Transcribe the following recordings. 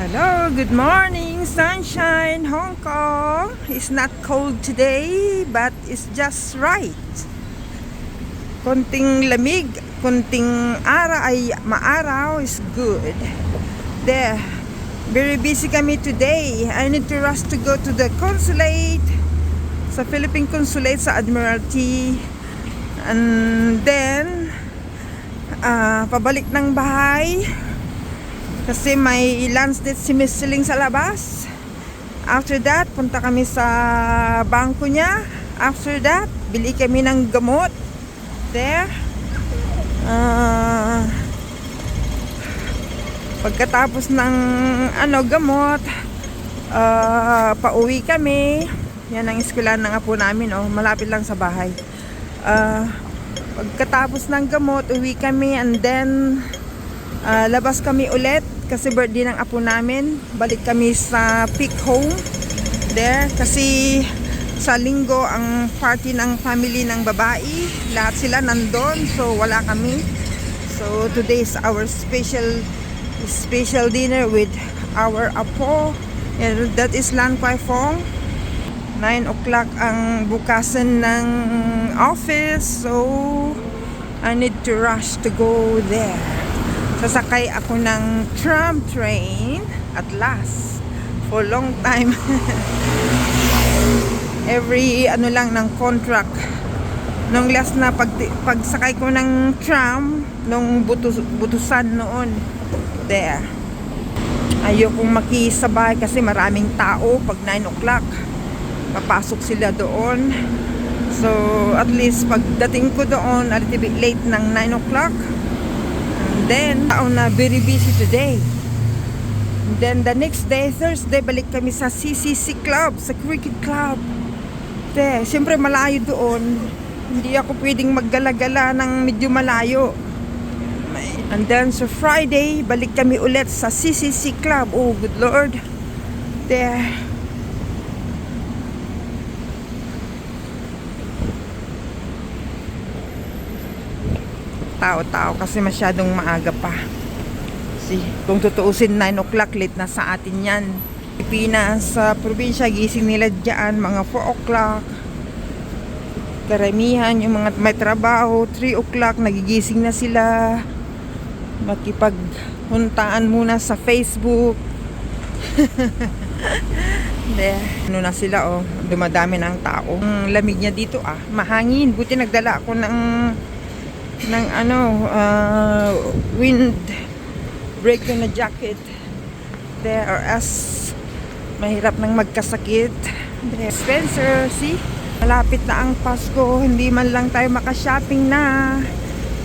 Hello, good morning, sunshine, Hong Kong. It's not cold today, but it's just right. Konting lamig, konting maaraw is good. There, very busy kami today. I need to rush to go to the consulate, sa Philippine Consulate sa Admiralty. And then, pabalik ng bahay. Kasi may lunch date si Miss Siling sa labas. After that, punta kami sa bangko niya. After that, bili kami ng gamot. There. Pagkatapos ng gamot, pauwi kami. Yan ang eskwelahan ng apo namin. Malapit lang sa bahay. Pagkatapos ng gamot, uwi kami and then labas kami ulit kasi birthday ng apo namin. Balik kami sa Peak Home there kasi sa linggo ang party ng family ng babae. Lahat sila nandun, so wala kami. So today is our special dinner with our apo. And that is Lan Kwai Fong. 9 o'clock ang bukasan ng office, so I need to rush to go there. Sasakay ako ng tram train at last for long time. Every lang ng contract. Nung last na pagsakay ko ng tram nung butusan noon. There. Ayokong makisabay kasi maraming tao pag 9 o'clock. Papasok sila doon. So at least pagdating ko doon a little bit late ng 9 o'clock. Then, very busy today. And then, the next day, Thursday, balik kami sa CCC Club, sa Cricket Club. Siyempre, malayo doon. Hindi ako pwedeng maggala-gala ng medyo malayo. And then, so Friday, balik kami ulit sa CCC Club. Oh, good Lord. Tao-tao kasi masyadong maaga pa. Kung tutuusin 9 o'clock, late na sa atin yan. Pilipinas, sa probinsya, gising nila dyan mga 4 o'clock. Karamihan, yung mga may trabaho, 3 o'clock, nagigising na sila. Makipagpuntaan muna sa Facebook. Na sila, dumadami ng tao. Ang lamig niya dito, mahangin. Buti nagdala ako ng wind breaker na jacket there, or as mahirap nang magkasakit there. Spencer, see, malapit na ang Pasko, hindi man lang tayo makashopping na.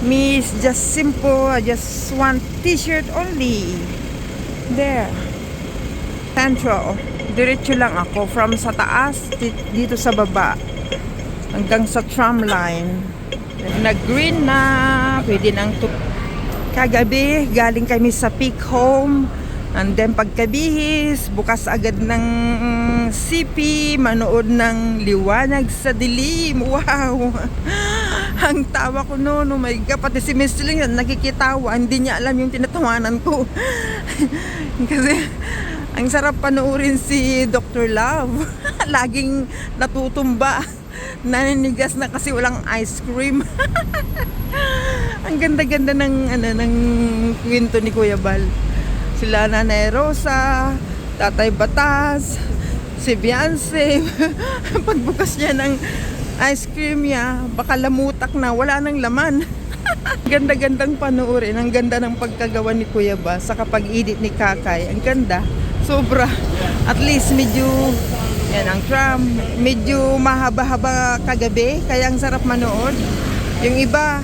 Miss, just simple, I just want t-shirt only there. Central, diretso lang ako from sa taas dito sa baba hanggang sa tram line. Nag-green na, pwede nang kagabi, galing kami sa Peak Home. And then pagkabihis, bukas agad ng CP, manood ng Liwanag sa Dilim. Wow! Ang tawa ko noon, oh my God, pati si Miss Ling nakikitawa, hindi niya alam yung tinatawanan ko. Kasi ang sarap panoorin si Dr. Love. Laging natutumba. Naninigas na kasi walang ice cream. Ang ganda-ganda ng kwento ni Kuya Bal. Sila Nanay Rosa, Tatay Batas, si Beyonce. Pagbukas niya ng ice cream niya, baka lamutak na, wala nang laman. Ganda-gandang panoorin. Ang ganda ng pagkagawa ni Kuya Bal sa kapag-edit ni Kakay. Ang ganda. Sobra. At least medyo yan ang tram. Medyo mahaba-haba kagabi, kaya ang sarap manood. Yung iba,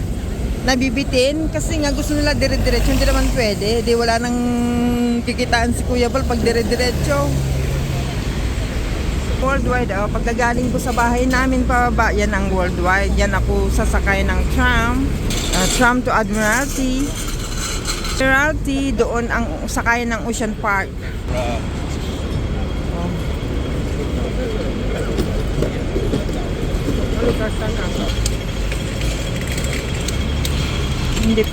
nabibitin kasi nga gusto nila dire-diretso. Hindi naman pwede. Di wala nang kikitaan si Kuya Bal pag dire-diretso. Worldwide, pagkagaling ko sa bahay namin pababa, yan ang Worldwide. Yan ako sasakay ng tram. Tram to Admiralty. Admiralty, doon ang sakay ng Ocean Park. Hindi.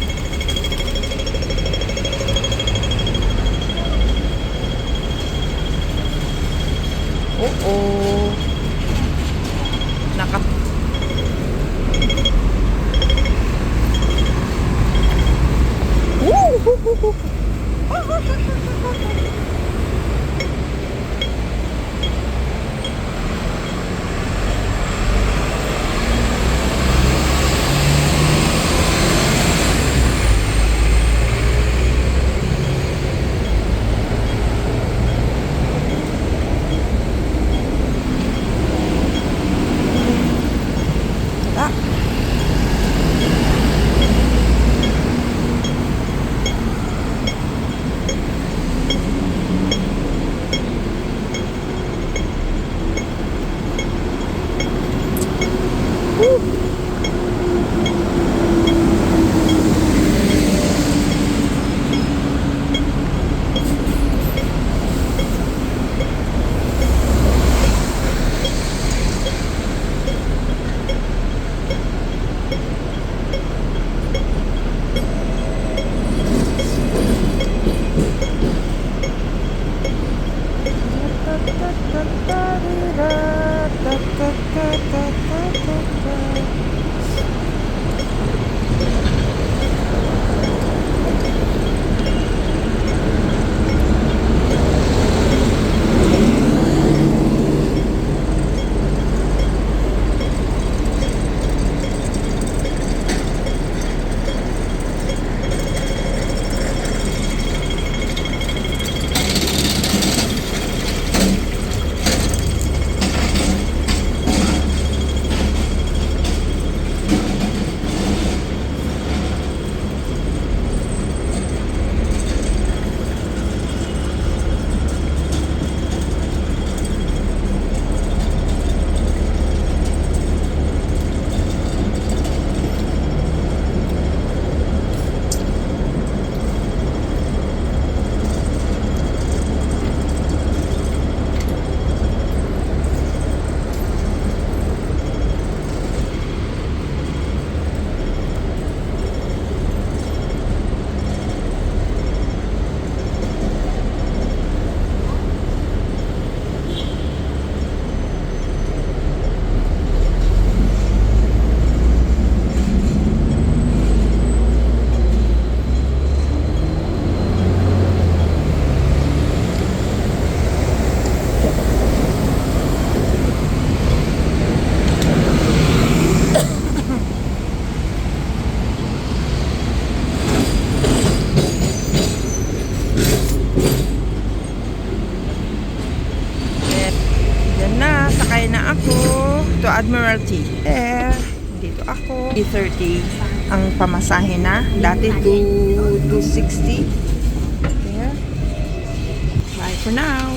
To Admiralty. Dito ako. 3:30 ang pamasahe na. Dati 260. Bye for now.